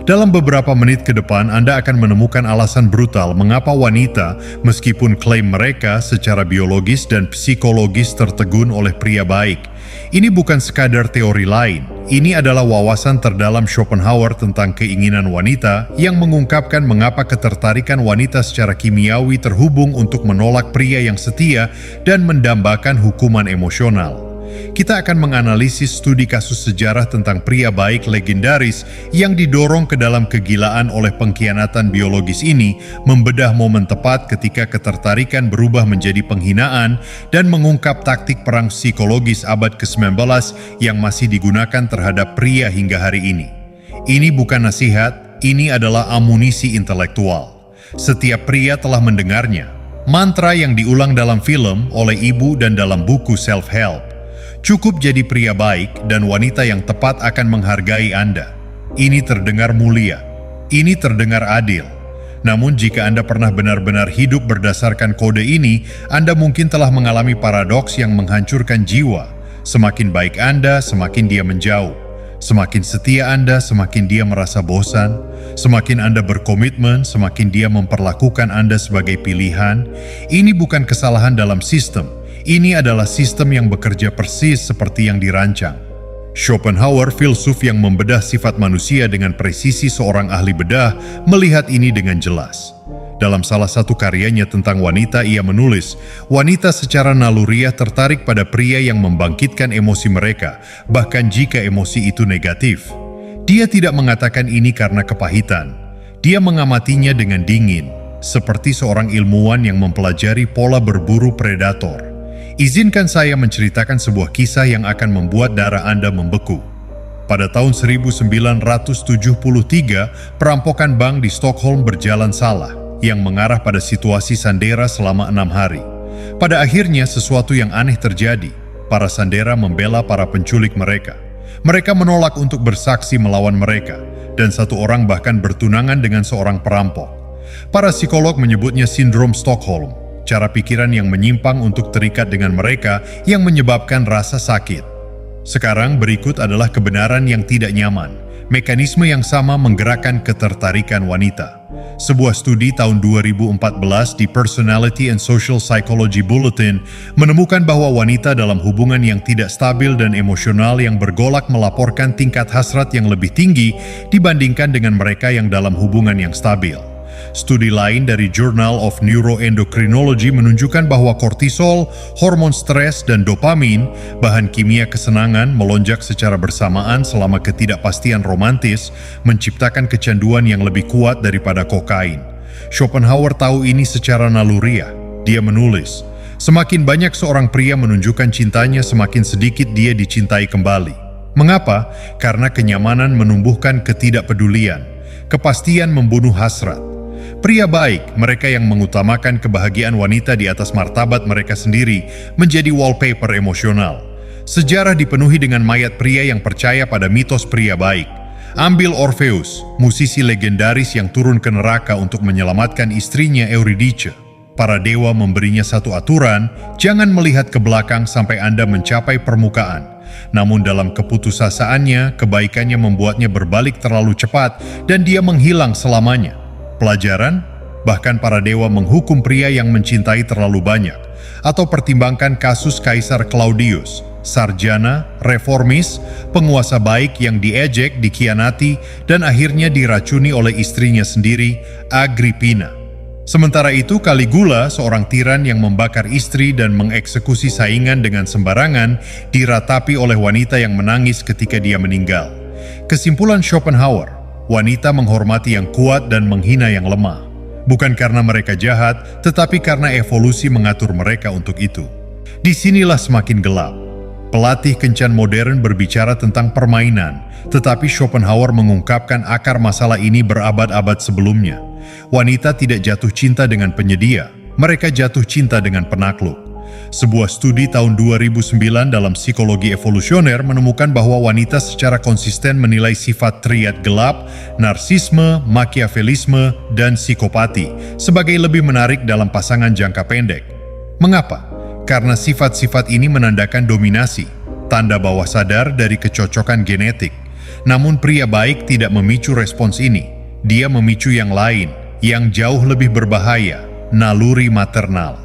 Dalam beberapa menit ke depan, Anda akan menemukan alasan brutal mengapa wanita, meskipun klaim mereka secara biologis dan psikologis tertegun oleh pria baik. Ini bukan sekadar teori lain. Ini adalah wawasan terdalam Schopenhauer tentang keinginan wanita yang mengungkapkan mengapa ketertarikan wanita secara kimiawi terhubung untuk menolak pria yang setia dan mendambakan hukuman emosional. Kita akan menganalisis studi kasus sejarah tentang pria baik legendaris yang didorong ke dalam kegilaan oleh pengkhianatan biologis ini, membedah momen tepat ketika ketertarikan berubah menjadi penghinaan, dan mengungkap taktik perang psikologis abad ke-19 yang masih digunakan terhadap pria hingga hari ini. Ini bukan nasihat, ini adalah amunisi intelektual. Setiap pria telah mendengarnya. Mantra yang diulang dalam film, oleh ibu, dan dalam buku self-help. Cukup jadi pria baik dan wanita yang tepat akan menghargai Anda. Ini terdengar mulia. Ini terdengar adil. Namun jika Anda pernah benar-benar hidup berdasarkan kode ini, Anda mungkin telah mengalami paradoks yang menghancurkan jiwa. Semakin baik Anda, semakin dia menjauh. Semakin setia Anda, semakin dia merasa bosan. Semakin Anda berkomitmen, semakin dia memperlakukan Anda sebagai pilihan. Ini bukan kesalahan dalam sistem. Ini adalah sistem yang bekerja persis seperti yang dirancang. Schopenhauer, filsuf yang membedah sifat manusia dengan presisi seorang ahli bedah, melihat ini dengan jelas. Dalam salah satu karyanya tentang wanita, ia menulis, wanita secara naluriah tertarik pada pria yang membangkitkan emosi mereka, bahkan jika emosi itu negatif. Dia tidak mengatakan ini karena kepahitan. Dia mengamatinya dengan dingin, seperti seorang ilmuwan yang mempelajari pola berburu predator. Izinkan saya menceritakan sebuah kisah yang akan membuat darah Anda membeku. Pada tahun 1973, perampokan bank di Stockholm berjalan salah, yang mengarah pada situasi sandera selama 6 hari. Pada akhirnya, sesuatu yang aneh terjadi. Para sandera membela para penculik mereka. Mereka menolak untuk bersaksi melawan mereka, dan satu orang bahkan bertunangan dengan seorang perampok. Para psikolog menyebutnya sindrom Stockholm. Cara pikiran yang menyimpang untuk terikat dengan mereka yang menyebabkan rasa sakit. Sekarang berikut adalah kebenaran yang tidak nyaman. Mekanisme yang sama menggerakkan ketertarikan wanita. Sebuah studi tahun 2014 di Personality and Social Psychology Bulletin menemukan bahwa wanita dalam hubungan yang tidak stabil dan emosional yang bergolak melaporkan tingkat hasrat yang lebih tinggi dibandingkan dengan mereka yang dalam hubungan yang stabil. Studi lain dari Journal of Neuroendocrinology menunjukkan bahwa kortisol, hormon stres, dan dopamin, bahan kimia kesenangan, melonjak secara bersamaan selama ketidakpastian romantis, menciptakan kecanduan yang lebih kuat daripada kokain. Schopenhauer tahu ini secara naluriah. Dia menulis, semakin banyak seorang pria menunjukkan cintanya, semakin sedikit dia dicintai kembali. Mengapa? Karena kenyamanan menumbuhkan ketidakpedulian. Kepastian membunuh hasrat. Pria baik, mereka yang mengutamakan kebahagiaan wanita di atas martabat mereka sendiri, menjadi wallpaper emosional. Sejarah dipenuhi dengan mayat pria yang percaya pada mitos pria baik. Ambil Orpheus, musisi legendaris yang turun ke neraka untuk menyelamatkan istrinya Eurydice. Para dewa memberinya satu aturan, jangan melihat ke belakang sampai Anda mencapai permukaan. Namun dalam keputusasaannya, kebaikannya membuatnya berbalik terlalu cepat dan dia menghilang selamanya. Pelajaran, bahkan para dewa menghukum pria yang mencintai terlalu banyak. Atau pertimbangkan kasus Kaisar Claudius, sarjana, reformis, penguasa baik yang diejek, dikhianati, dan akhirnya diracuni oleh istrinya sendiri, Agrippina. Sementara itu, Caligula, seorang tiran yang membakar istri dan mengeksekusi saingan dengan sembarangan, diratapi oleh wanita yang menangis ketika dia meninggal. Kesimpulan Schopenhauer, wanita menghormati yang kuat dan menghina yang lemah. Bukan karena mereka jahat, tetapi karena evolusi mengatur mereka untuk itu. Disinilah semakin gelap. Pelatih kencan modern berbicara tentang permainan, tetapi Schopenhauer mengungkapkan akar masalah ini berabad-abad sebelumnya. Wanita tidak jatuh cinta dengan penyedia, mereka jatuh cinta dengan penakluk. Sebuah studi tahun 2009 dalam psikologi evolusioner menemukan bahwa wanita secara konsisten menilai sifat triad gelap, narsisme, makiavelisme, dan psikopati sebagai lebih menarik dalam pasangan jangka pendek. Mengapa? Karena sifat-sifat ini menandakan dominasi, tanda bawah sadar dari kecocokan genetik. Namun pria baik tidak memicu respons ini. Dia memicu yang lain, yang jauh lebih berbahaya, naluri maternal.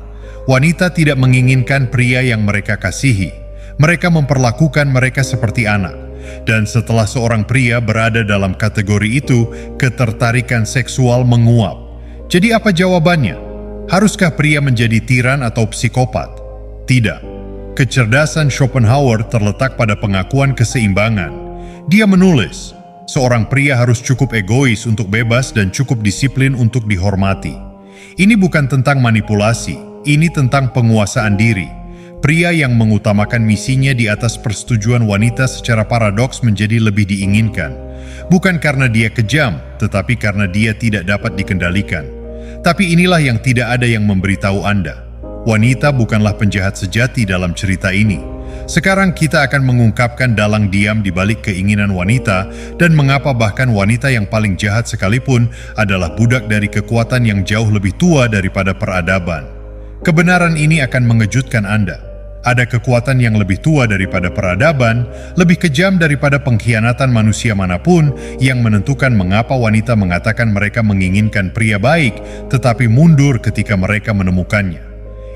Wanita tidak menginginkan pria yang mereka kasihi. Mereka memperlakukan mereka seperti anak. Dan setelah seorang pria berada dalam kategori itu, ketertarikan seksual menguap. Jadi apa jawabannya? Haruskah pria menjadi tiran atau psikopat? Tidak. Kecerdasan Schopenhauer terletak pada pengakuan keseimbangan. Dia menulis, seorang pria harus cukup egois untuk bebas dan cukup disiplin untuk dihormati. Ini bukan tentang manipulasi, ini tentang penguasaan diri. Pria yang mengutamakan misinya di atas persetujuan wanita secara paradoks menjadi lebih diinginkan. Bukan karena dia kejam, tetapi karena dia tidak dapat dikendalikan. Tapi inilah yang tidak ada yang memberitahu Anda. Wanita bukanlah penjahat sejati dalam cerita ini. Sekarang kita akan mengungkapkan dalang diam di balik keinginan wanita dan mengapa bahkan wanita yang paling jahat sekalipun adalah budak dari kekuatan yang jauh lebih tua daripada peradaban. Kebenaran ini akan mengejutkan Anda. Ada kekuatan yang lebih tua daripada peradaban, lebih kejam daripada pengkhianatan manusia manapun yang menentukan mengapa wanita mengatakan mereka menginginkan pria baik, tetapi mundur ketika mereka menemukannya.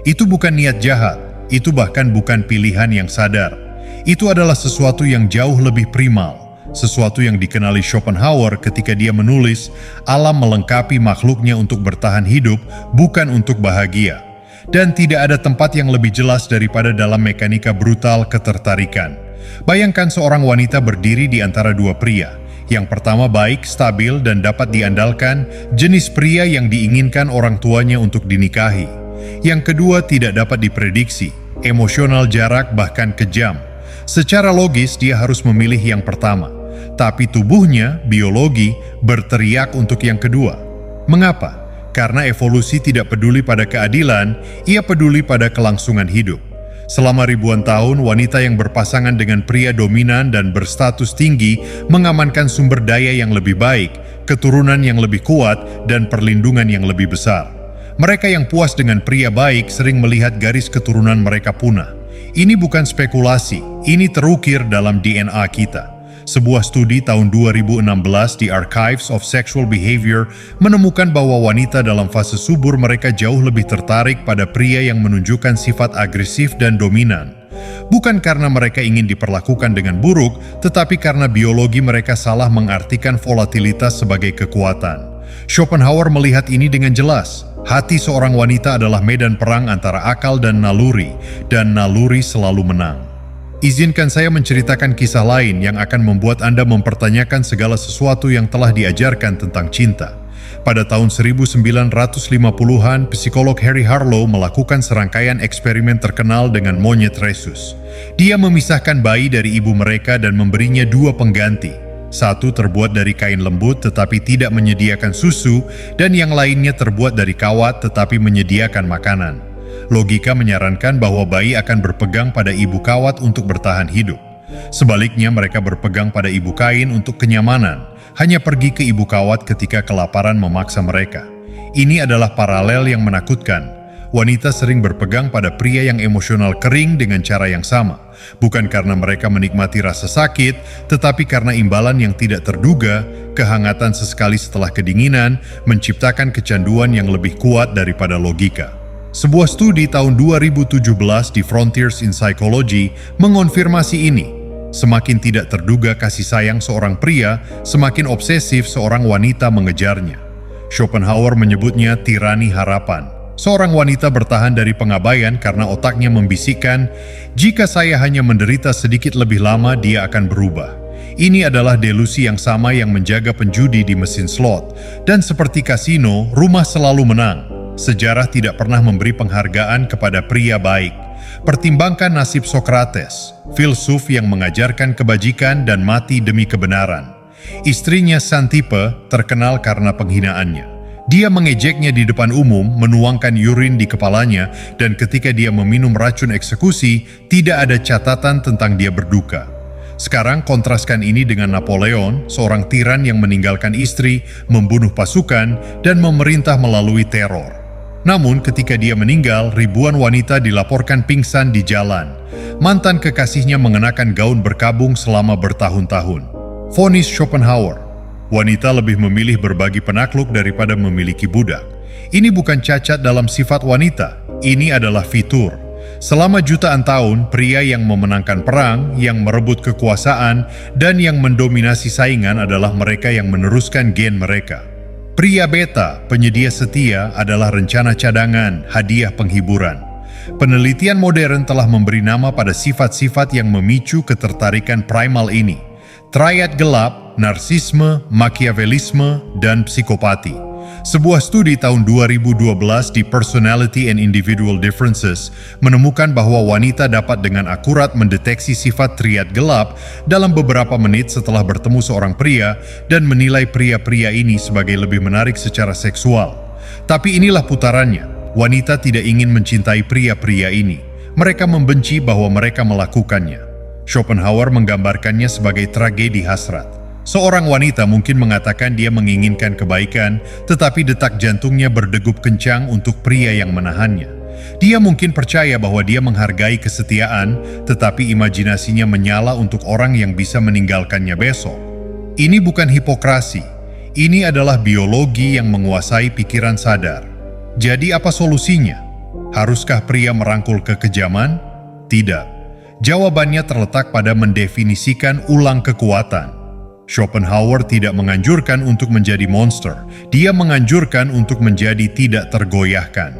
Itu bukan niat jahat, itu bahkan bukan pilihan yang sadar. Itu adalah sesuatu yang jauh lebih primal, sesuatu yang dikenali Schopenhauer ketika dia menulis, alam melengkapi makhluknya untuk bertahan hidup, bukan untuk bahagia. Dan tidak ada tempat yang lebih jelas daripada dalam mekanika brutal ketertarikan. Bayangkan seorang wanita berdiri di antara dua pria. Yang pertama baik, stabil, dan dapat diandalkan, jenis pria yang diinginkan orang tuanya untuk dinikahi. Yang kedua tidak dapat diprediksi, emosional jarak bahkan kejam. Secara logis dia harus memilih yang pertama. Tapi tubuhnya, biologi, berteriak untuk yang kedua. Mengapa? Karena evolusi tidak peduli pada keadilan, ia peduli pada kelangsungan hidup. Selama ribuan tahun, wanita yang berpasangan dengan pria dominan dan berstatus tinggi mengamankan sumber daya yang lebih baik, keturunan yang lebih kuat, dan perlindungan yang lebih besar. Mereka yang puas dengan pria baik sering melihat garis keturunan mereka punah. Ini bukan spekulasi, ini terukir dalam DNA kita. Sebuah studi tahun 2016 di Archives of Sexual Behavior menemukan bahwa wanita dalam fase subur mereka jauh lebih tertarik pada pria yang menunjukkan sifat agresif dan dominan. Bukan karena mereka ingin diperlakukan dengan buruk, tetapi karena biologi mereka salah mengartikan volatilitas sebagai kekuatan. Schopenhauer melihat ini dengan jelas. Hati seorang wanita adalah medan perang antara akal dan naluri selalu menang. Izinkan saya menceritakan kisah lain yang akan membuat Anda mempertanyakan segala sesuatu yang telah diajarkan tentang cinta. Pada tahun 1950-an, psikolog Harry Harlow melakukan serangkaian eksperimen terkenal dengan monyet rhesus. Dia memisahkan bayi dari ibu mereka dan memberinya dua pengganti. Satu terbuat dari kain lembut tetapi tidak menyediakan susu, dan yang lainnya terbuat dari kawat tetapi menyediakan makanan. Logika menyarankan bahwa bayi akan berpegang pada ibu kawat untuk bertahan hidup. Sebaliknya, mereka berpegang pada ibu kain untuk kenyamanan, hanya pergi ke ibu kawat ketika kelaparan memaksa mereka. Ini adalah paralel yang menakutkan. Wanita sering berpegang pada pria yang emosional kering dengan cara yang sama, bukan karena mereka menikmati rasa sakit, tetapi karena imbalan yang tidak terduga, kehangatan sesekali setelah kedinginan, menciptakan kecanduan yang lebih kuat daripada logika. Sebuah studi tahun 2017 di Frontiers in Psychology mengonfirmasi ini. Semakin tidak terduga kasih sayang seorang pria, semakin obsesif seorang wanita mengejarnya. Schopenhauer menyebutnya tirani harapan. Seorang wanita bertahan dari pengabaian karena otaknya membisikkan, jika saya hanya menderita sedikit lebih lama, dia akan berubah. Ini adalah delusi yang sama yang menjaga penjudi di mesin slot. Dan seperti kasino, rumah selalu menang. Sejarah tidak pernah memberi penghargaan kepada pria baik. Pertimbangkan nasib Socrates, filsuf yang mengajarkan kebajikan dan mati demi kebenaran. Istrinya Xanthippe terkenal karena penghinaannya. Dia mengejeknya di depan umum, menuangkan urin di kepalanya, dan ketika dia meminum racun eksekusi, tidak ada catatan tentang dia berduka. Sekarang kontraskan ini dengan Napoleon, seorang tiran yang meninggalkan istri, membunuh pasukan, dan memerintah melalui teror. Namun ketika dia meninggal, ribuan wanita dilaporkan pingsan di jalan. Mantan kekasihnya mengenakan gaun berkabung selama bertahun-tahun. Vonis Schopenhauer, wanita lebih memilih berbagi penakluk daripada memiliki budak. Ini bukan cacat dalam sifat wanita, ini adalah fitur. Selama jutaan tahun, pria yang memenangkan perang, yang merebut kekuasaan, dan yang mendominasi saingan adalah mereka yang meneruskan gen mereka. Pria beta, penyedia setia, adalah rencana cadangan, hadiah penghiburan. Penelitian modern telah memberi nama pada sifat-sifat yang memicu ketertarikan primal ini. Triad gelap, narsisme, machiavellisme, dan psikopati. Sebuah studi tahun 2012 di Personality and Individual Differences menemukan bahwa wanita dapat dengan akurat mendeteksi sifat triad gelap dalam beberapa menit setelah bertemu seorang pria dan menilai pria-pria ini sebagai lebih menarik secara seksual. Tapi inilah putarannya. Wanita tidak ingin mencintai pria-pria ini. Mereka membenci bahwa mereka melakukannya. Schopenhauer menggambarkannya sebagai tragedi hasrat. Seorang wanita mungkin mengatakan dia menginginkan kebaikan, tetapi detak jantungnya berdegup kencang untuk pria yang menahannya. Dia mungkin percaya bahwa dia menghargai kesetiaan, tetapi imajinasinya menyala untuk orang yang bisa meninggalkannya besok. Ini bukan hipokrasi. Ini adalah biologi yang menguasai pikiran sadar. Jadi apa solusinya? Haruskah pria merangkul kekejaman? Tidak. Jawabannya terletak pada mendefinisikan ulang kekuatan. Schopenhauer tidak menganjurkan untuk menjadi monster. Dia menganjurkan untuk menjadi tidak tergoyahkan.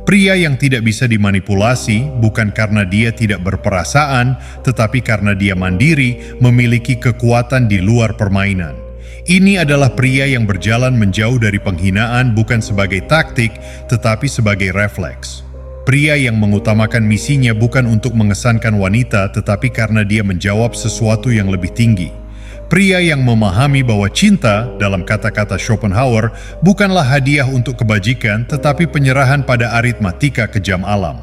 Pria yang tidak bisa dimanipulasi bukan karena dia tidak berperasaan, tetapi karena dia mandiri, memiliki kekuatan di luar permainan. Ini adalah pria yang berjalan menjauh dari penghinaan bukan sebagai taktik, tetapi sebagai refleks. Pria yang mengutamakan misinya bukan untuk mengesankan wanita, tetapi karena dia menjawab sesuatu yang lebih tinggi. Pria yang memahami bahwa cinta, dalam kata-kata Schopenhauer, bukanlah hadiah untuk kebajikan, tetapi penyerahan pada aritmatika kejam alam.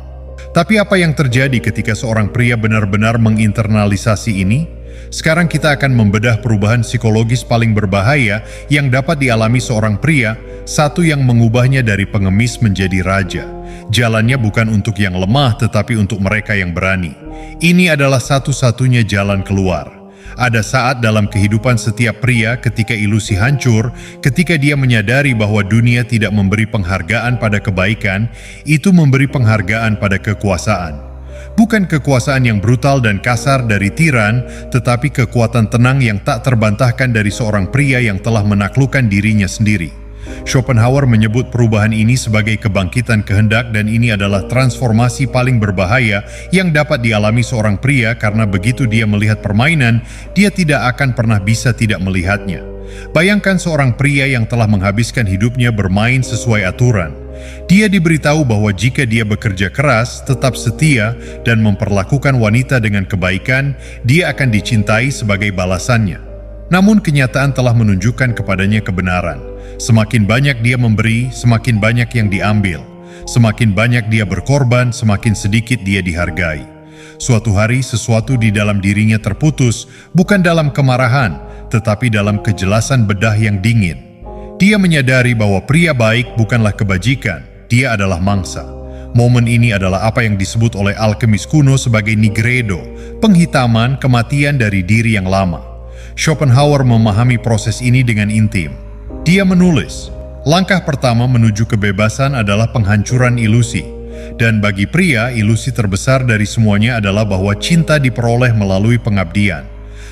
Tapi apa yang terjadi ketika seorang pria benar-benar menginternalisasi ini? Sekarang kita akan membedah perubahan psikologis paling berbahaya yang dapat dialami seorang pria, satu yang mengubahnya dari pengemis menjadi raja. Jalannya bukan untuk yang lemah, tetapi untuk mereka yang berani. Ini adalah satu-satunya jalan keluar. Ada saat dalam kehidupan setiap pria ketika ilusi hancur, ketika dia menyadari bahwa dunia tidak memberi penghargaan pada kebaikan, itu memberi penghargaan pada kekuasaan. Bukan kekuasaan yang brutal dan kasar dari tiran, tetapi kekuatan tenang yang tak terbantahkan dari seorang pria yang telah menaklukkan dirinya sendiri. Schopenhauer menyebut perubahan ini sebagai kebangkitan kehendak dan ini adalah transformasi paling berbahaya yang dapat dialami seorang pria karena begitu dia melihat permainan, dia tidak akan pernah bisa tidak melihatnya. Bayangkan seorang pria yang telah menghabiskan hidupnya bermain sesuai aturan. Dia diberitahu bahwa jika dia bekerja keras, tetap setia, dan memperlakukan wanita dengan kebaikan, dia akan dicintai sebagai balasannya. Namun kenyataan telah menunjukkan kepadanya kebenaran. Semakin banyak dia memberi, semakin banyak yang diambil. Semakin banyak dia berkorban, semakin sedikit dia dihargai. Suatu hari sesuatu di dalam dirinya terputus, bukan dalam kemarahan, tetapi dalam kejelasan bedah yang dingin. Dia menyadari bahwa pria baik bukanlah kebajikan, dia adalah mangsa. Momen ini adalah apa yang disebut oleh alkemis kuno sebagai nigredo, penghitaman kematian dari diri yang lama. Schopenhauer memahami proses ini dengan intim. Dia menulis, langkah pertama menuju kebebasan adalah penghancuran ilusi. Dan bagi pria, ilusi terbesar dari semuanya adalah bahwa cinta diperoleh melalui pengabdian.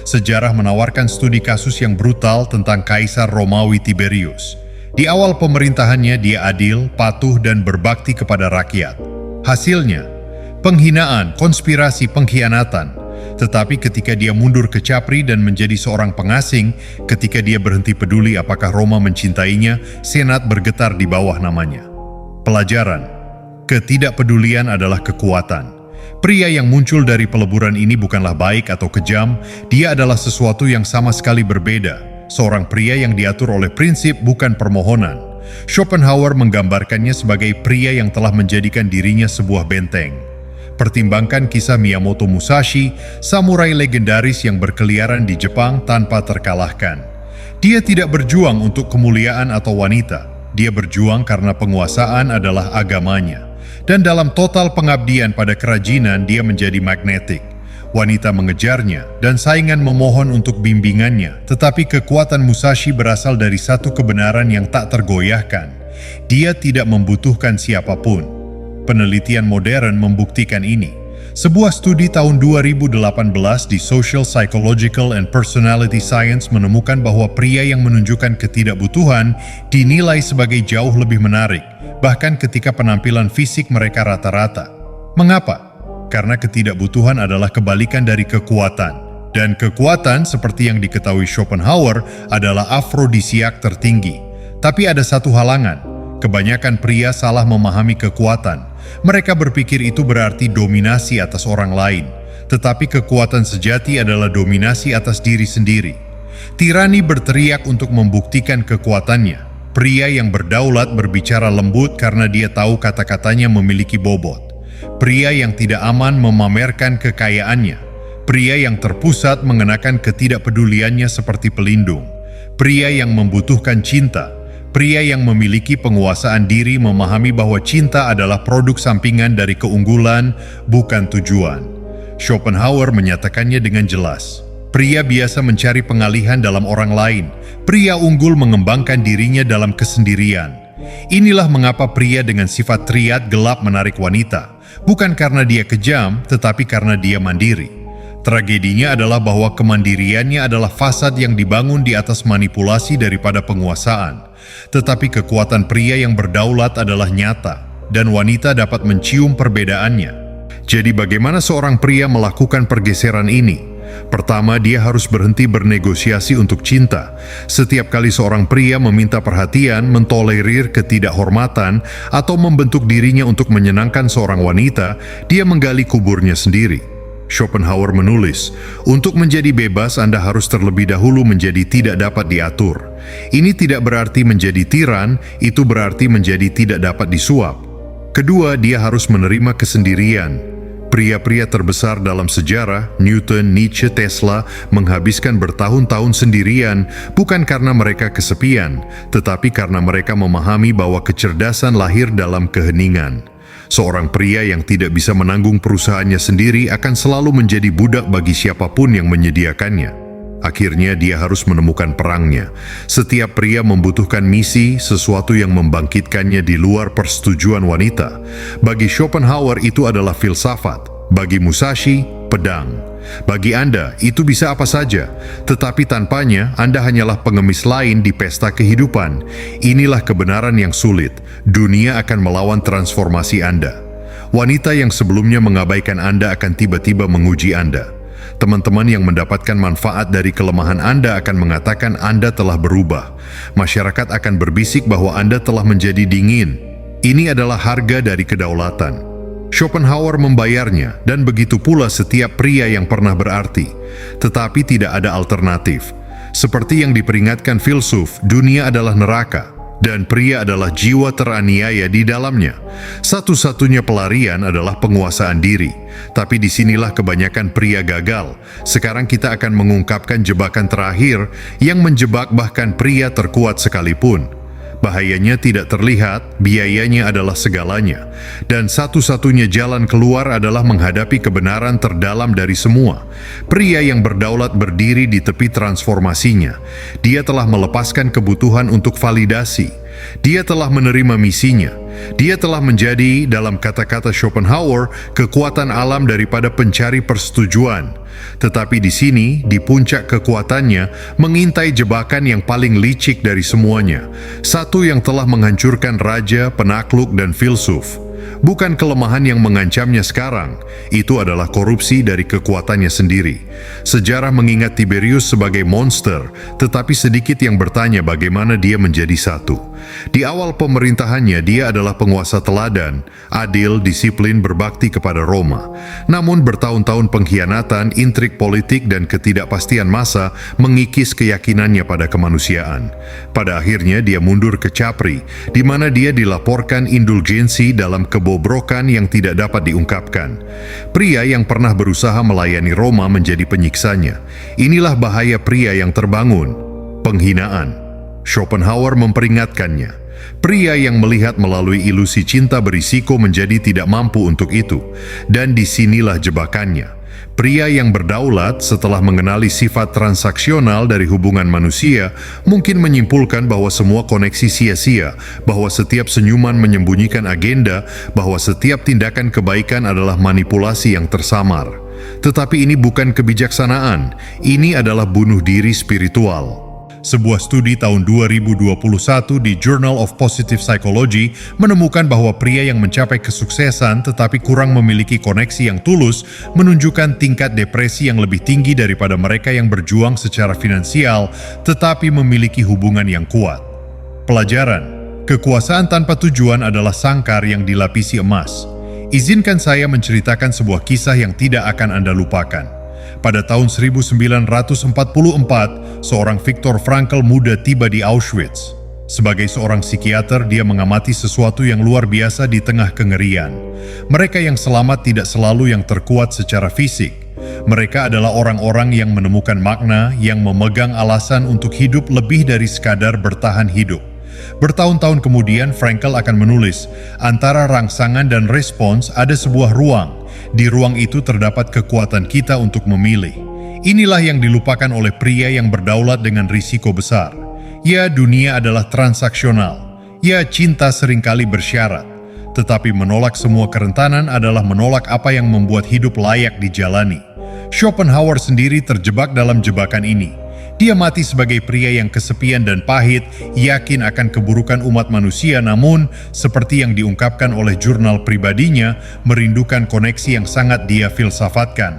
Sejarah menawarkan studi kasus yang brutal tentang Kaisar Romawi Tiberius. Di awal pemerintahannya dia adil, patuh, dan berbakti kepada rakyat. Hasilnya, penghinaan, konspirasi, pengkhianatan. Tetapi ketika dia mundur ke Capri dan menjadi seorang pengasing, ketika dia berhenti peduli apakah Roma mencintainya, Senat bergetar di bawah namanya. Pelajaran, ketidakpedulian adalah kekuatan. Pria yang muncul dari peleburan ini bukanlah baik atau kejam, dia adalah sesuatu yang sama sekali berbeda. Seorang pria yang diatur oleh prinsip bukan permohonan. Schopenhauer menggambarkannya sebagai pria yang telah menjadikan dirinya sebuah benteng. Pertimbangkan kisah Miyamoto Musashi, samurai legendaris yang berkeliaran di Jepang tanpa terkalahkan. Dia tidak berjuang untuk kemuliaan atau wanita, dia berjuang karena penguasaan adalah agamanya. Dan dalam total pengabdian pada kerajinan dia menjadi magnetik. Wanita mengejarnya, dan saingan memohon untuk bimbingannya, tetapi kekuatan Musashi berasal dari satu kebenaran yang tak tergoyahkan. Dia tidak membutuhkan siapapun. Penelitian modern membuktikan ini. Sebuah studi tahun 2018 di Social Psychological and Personality Science menemukan bahwa pria yang menunjukkan ketidakbutuhan dinilai sebagai jauh lebih menarik, bahkan ketika penampilan fisik mereka rata-rata. Mengapa? Karena ketidakbutuhan adalah kebalikan dari kekuatan. Dan kekuatan, seperti yang diketahui Schopenhauer, adalah afrodisiak tertinggi. Tapi ada satu halangan. Kebanyakan pria salah memahami kekuatan. Mereka berpikir itu berarti dominasi atas orang lain. Tetapi kekuatan sejati adalah dominasi atas diri sendiri. Tirani berteriak untuk membuktikan kekuatannya. Pria yang berdaulat berbicara lembut karena dia tahu kata-katanya memiliki bobot. Pria yang tidak aman memamerkan kekayaannya. Pria yang terpusat mengenakan ketidakpeduliannya seperti pelindung. Pria yang membutuhkan cinta. Pria yang memiliki penguasaan diri memahami bahwa cinta adalah produk sampingan dari keunggulan, bukan tujuan. Schopenhauer menyatakannya dengan jelas. Pria biasa mencari pengalihan dalam orang lain. Pria unggul mengembangkan dirinya dalam kesendirian. Inilah mengapa pria dengan sifat triad gelap menarik wanita. Bukan karena dia kejam, tetapi karena dia mandiri. Tragedinya adalah bahwa kemandiriannya adalah fasad yang dibangun di atas manipulasi daripada penguasaan. Tetapi kekuatan pria yang berdaulat adalah nyata, dan wanita dapat mencium perbedaannya. Jadi bagaimana seorang pria melakukan pergeseran ini? Pertama, dia harus berhenti bernegosiasi untuk cinta. Setiap kali seorang pria meminta perhatian, mentolerir ketidakhormatan, atau membentuk dirinya untuk menyenangkan seorang wanita, dia menggali kuburnya sendiri. Schopenhauer menulis, untuk menjadi bebas Anda harus terlebih dahulu menjadi tidak dapat diatur. Ini tidak berarti menjadi tiran, itu berarti menjadi tidak dapat disuap. Kedua, dia harus menerima kesendirian. Pria-pria terbesar dalam sejarah, Newton, Nietzsche, Tesla, menghabiskan bertahun-tahun sendirian, bukan karena mereka kesepian, tetapi karena mereka memahami bahwa kecerdasan lahir dalam keheningan. Seorang pria yang tidak bisa menanggung perusahaannya sendiri akan selalu menjadi budak bagi siapapun yang menyediakannya. Akhirnya dia harus menemukan perangnya. Setiap pria membutuhkan misi, sesuatu yang membangkitkannya di luar persetujuan wanita. Bagi Schopenhauer itu adalah filsafat. Bagi Musashi, pedang. Bagi Anda, itu bisa apa saja. Tetapi tanpanya, Anda hanyalah pengemis lain di pesta kehidupan. Inilah kebenaran yang sulit. Dunia akan melawan transformasi Anda. Wanita yang sebelumnya mengabaikan Anda akan tiba-tiba menguji Anda. Teman-teman yang mendapatkan manfaat dari kelemahan Anda akan mengatakan Anda telah berubah. Masyarakat akan berbisik bahwa Anda telah menjadi dingin. Ini adalah harga dari kedaulatan. Schopenhauer membayarnya, dan begitu pula setiap pria yang pernah berarti. Tetapi tidak ada alternatif. Seperti yang diperingatkan filsuf, dunia adalah neraka, dan pria adalah jiwa teraniaya di dalamnya. Satu-satunya pelarian adalah penguasaan diri. Tapi disinilah kebanyakan pria gagal. Sekarang kita akan mengungkapkan jebakan terakhir yang menjebak bahkan pria terkuat sekalipun. Bahayanya tidak terlihat, biayanya adalah segalanya. Dan satu-satunya jalan keluar adalah menghadapi kebenaran terdalam dari semua. Pria yang berdaulat berdiri di tepi transformasinya. Dia telah melepaskan kebutuhan untuk validasi. Dia telah menerima misinya. Dia telah menjadi, dalam kata-kata Schopenhauer, kekuatan alam daripada pencari persetujuan. Tetapi di sini, di puncak kekuatannya, mengintai jebakan yang paling licik dari semuanya. Satu yang telah menghancurkan raja, penakluk, dan filsuf. Bukan kelemahan yang mengancamnya sekarang, itu adalah korupsi dari kekuatannya sendiri. Sejarah mengingat Tiberius sebagai monster, tetapi sedikit yang bertanya bagaimana dia menjadi satu. Di awal pemerintahannya, dia adalah penguasa teladan, adil, disiplin, berbakti kepada Roma. Namun bertahun-tahun pengkhianatan, intrik politik, dan ketidakpastian masa mengikis keyakinannya pada kemanusiaan. Pada akhirnya dia mundur ke Capri, di mana dia dilaporkan indulgensi dalam kebobrokan yang tidak dapat diungkapkan. Pria yang pernah berusaha melayani Roma menjadi penyiksanya. Inilah bahaya pria yang terbangun. Penghinaan. Schopenhauer memperingatkannya. Pria yang melihat melalui ilusi cinta berisiko menjadi tidak mampu untuk itu. Dan disinilah jebakannya. Pria yang berdaulat setelah mengenali sifat transaksional dari hubungan manusia mungkin menyimpulkan bahwa semua koneksi sia-sia, bahwa setiap senyuman menyembunyikan agenda, bahwa setiap tindakan kebaikan adalah manipulasi yang tersamar. Tetapi ini bukan kebijaksanaan, ini adalah bunuh diri spiritual. Sebuah studi tahun 2021 di Journal of Positive Psychology menemukan bahwa pria yang mencapai kesuksesan tetapi kurang memiliki koneksi yang tulus menunjukkan tingkat depresi yang lebih tinggi daripada mereka yang berjuang secara finansial tetapi memiliki hubungan yang kuat. Pelajaran: kekuasaan tanpa tujuan adalah sangkar yang dilapisi emas. Izinkan saya menceritakan sebuah kisah yang tidak akan Anda lupakan. Pada tahun 1944, seorang Viktor Frankl muda tiba di Auschwitz. Sebagai seorang psikiater, dia mengamati sesuatu yang luar biasa di tengah kengerian. Mereka yang selamat tidak selalu yang terkuat secara fisik. Mereka adalah orang-orang yang menemukan makna, yang memegang alasan untuk hidup lebih dari sekadar bertahan hidup. Bertahun-tahun kemudian, Frankl akan menulis, antara rangsangan dan respons ada sebuah ruang. Di ruang itu terdapat kekuatan kita untuk memilih. Inilah yang dilupakan oleh pria yang berdaulat dengan risiko besar. Ya, dunia adalah transaksional. Ya, cinta seringkali bersyarat. Tetapi menolak semua kerentanan adalah menolak apa yang membuat hidup layak dijalani. Schopenhauer sendiri terjebak dalam jebakan ini. Dia mati sebagai pria yang kesepian dan pahit, yakin akan keburukan umat manusia, namun seperti yang diungkapkan oleh jurnal pribadinya, merindukan koneksi yang sangat dia filsafatkan.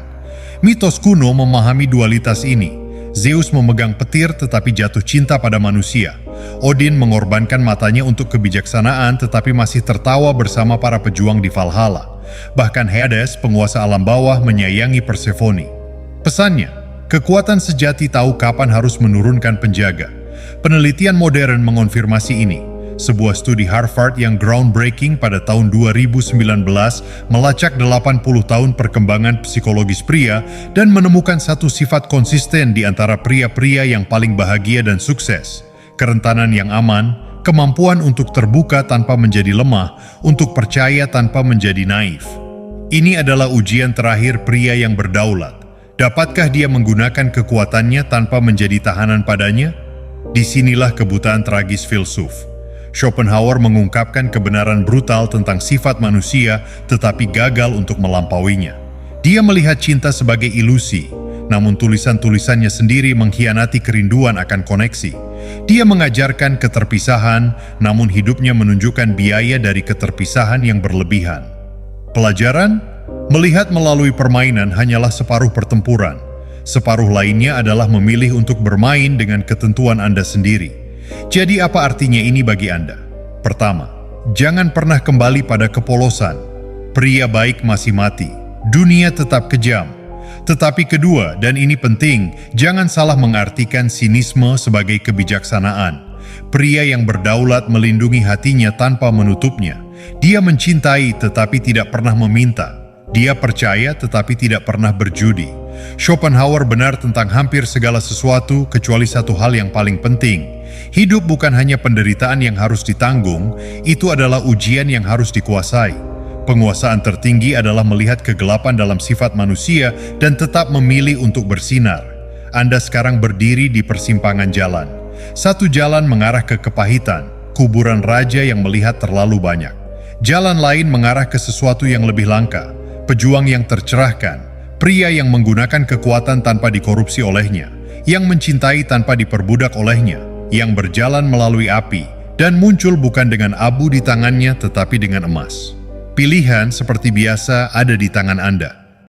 Mitos kuno memahami dualitas ini. Zeus memegang petir tetapi jatuh cinta pada manusia. Odin mengorbankan matanya untuk kebijaksanaan tetapi masih tertawa bersama para pejuang di Valhalla. Bahkan Hades, penguasa alam bawah, menyayangi Persephone. Pesannya, kekuatan sejati tahu kapan harus menurunkan penjaga. Penelitian modern mengonfirmasi ini. Sebuah studi Harvard yang groundbreaking pada tahun 2019 melacak 80 tahun perkembangan psikologis pria dan menemukan satu sifat konsisten di antara pria-pria yang paling bahagia dan sukses. Kerentanan yang aman, kemampuan untuk terbuka tanpa menjadi lemah, untuk percaya tanpa menjadi naif. Ini adalah ujian terakhir pria yang berdaulat. Dapatkah dia menggunakan kekuatannya tanpa menjadi tahanan padanya? Disinilah kebutaan tragis filsuf. Schopenhauer mengungkapkan kebenaran brutal tentang sifat manusia tetapi gagal untuk melampauinya. Dia melihat cinta sebagai ilusi, namun tulisan-tulisannya sendiri mengkhianati kerinduan akan koneksi. Dia mengajarkan keterpisahan, namun hidupnya menunjukkan biaya dari keterpisahan yang berlebihan. Pelajaran? Melihat melalui permainan hanyalah separuh pertempuran. Separuh lainnya adalah memilih untuk bermain dengan ketentuan Anda sendiri. Jadi apa artinya ini bagi Anda? Pertama, jangan pernah kembali pada kepolosan. Pria baik masih mati. Dunia tetap kejam. Tetapi kedua, dan ini penting, jangan salah mengartikan sinisme sebagai kebijaksanaan. Pria yang berdaulat melindungi hatinya tanpa menutupnya. Dia mencintai tetapi tidak pernah meminta. Dia percaya tetapi tidak pernah berjudi. Schopenhauer benar tentang hampir segala sesuatu kecuali satu hal yang paling penting. Hidup bukan hanya penderitaan yang harus ditanggung, itu adalah ujian yang harus dikuasai. Penguasaan tertinggi adalah melihat kegelapan dalam sifat manusia dan tetap memilih untuk bersinar. Anda sekarang berdiri di persimpangan jalan. Satu jalan mengarah ke kepahitan, kuburan raja yang melihat terlalu banyak. Jalan lain mengarah ke sesuatu yang lebih langka, pejuang yang tercerahkan, pria yang menggunakan kekuatan tanpa dikorupsi olehnya, yang mencintai tanpa diperbudak olehnya, yang berjalan melalui api, dan muncul bukan dengan abu di tangannya tetapi dengan emas. Pilihan seperti biasa ada di tangan Anda.